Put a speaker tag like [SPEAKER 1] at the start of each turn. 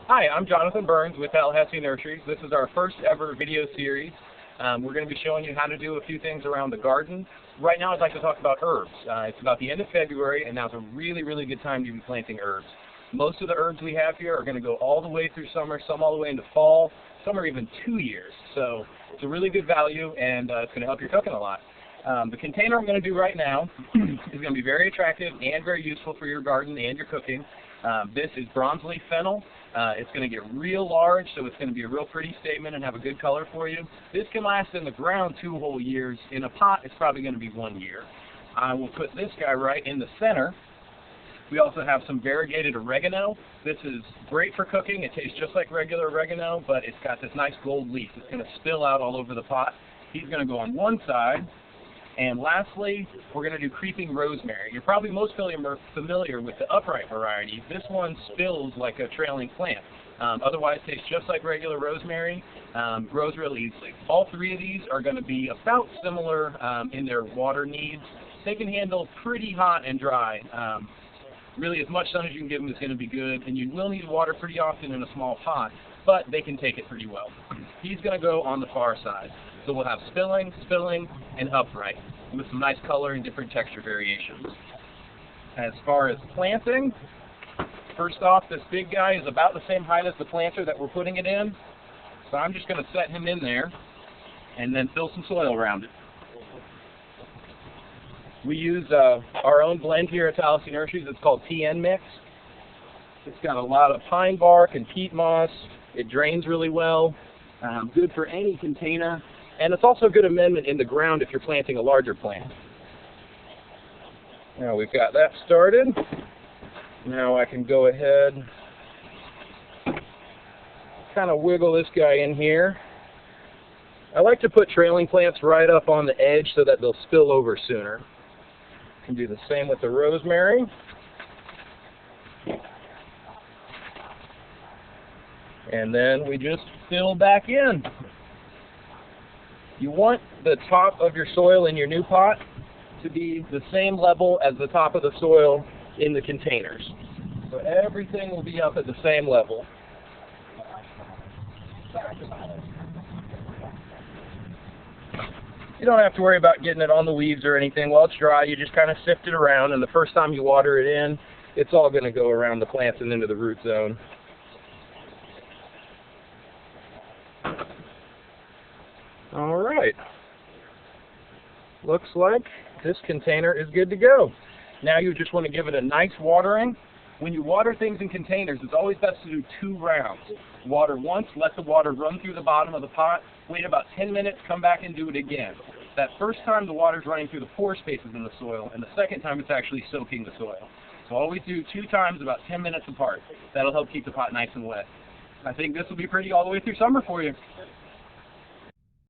[SPEAKER 1] Hi, I'm Jonathan Burns with Tallahassee Nurseries. This is our first ever video series. We're going to be showing you how to do a few things around the garden. Right now I'd like to talk about herbs. It's about the end of February, and now's a really good time to be planting herbs. Most of the herbs we have here are going to go all the way through summer, some all the way into fall, some are even 2 years. So it's a really good value, and it's going to help your cooking a lot. The container I'm going to do right now is going to be very attractive and very useful for your garden and your cooking. This is bronze leaf fennel. It's going to get real large, so it's going to be a real pretty statement and have a good color for you. This can last in the ground 2 whole years. In a pot, it's probably going to be 1 year. I will put this guy right in the center. We also have some variegated oregano. This is great for cooking. It tastes just like regular oregano, but it's got this nice gold leaf. It's going to spill out all over the pot. He's going to go on one side. And lastly, we're going to do creeping rosemary. You're probably most familiar with the upright variety. This one spills like a trailing plant. Otherwise, tastes just like regular rosemary. Grows really easily. All 3 of these are going to be about similar in their water needs. They can handle pretty hot and dry. Really, as much sun as you can give them is going to be good, and you will need water pretty often in a small pot, but they can take it pretty well. He's going to go on the far side. So we'll have spilling, and upright, with some nice color and different texture variations. As far as planting, first off, this big guy is about the same height as the planter that we're putting it in, so I'm just going to set him in there, and then fill some soil around it. We use our own blend here at Tallahassee Nurseries. It's called TN Mix. It's got a lot of pine bark and peat moss. It drains really well. Good for any container. And it's also a good amendment in the ground if you're planting a larger plant. Now we've got that started. Now I can go ahead, kind of wiggle this guy in here. I like to put trailing plants right up on the edge so that they'll spill over sooner. Can do the same with the rosemary. And then we just fill back in. You want the top of your soil in your new pot to be the same level as the top of the soil in the containers. So everything will be up at the same level. You don't have to worry about getting it on the leaves or anything. While it's dry, you just kind of sift it around, and the first time you water it in, it's all going to go around the plants and into the root zone. All right. Looks like this container is good to go. Now you just want to give it a nice watering. When you water things in containers, it's always best to do 2 rounds. Water once, let the water run through the bottom of the pot, wait about 10 minutes, come back and do it again. That first time the water's running through the pore spaces in the soil, and the second time it's actually soaking the soil. So always do 2 times about 10 minutes apart. That'll help keep the pot nice and wet. I think this will be pretty all the way through summer for you.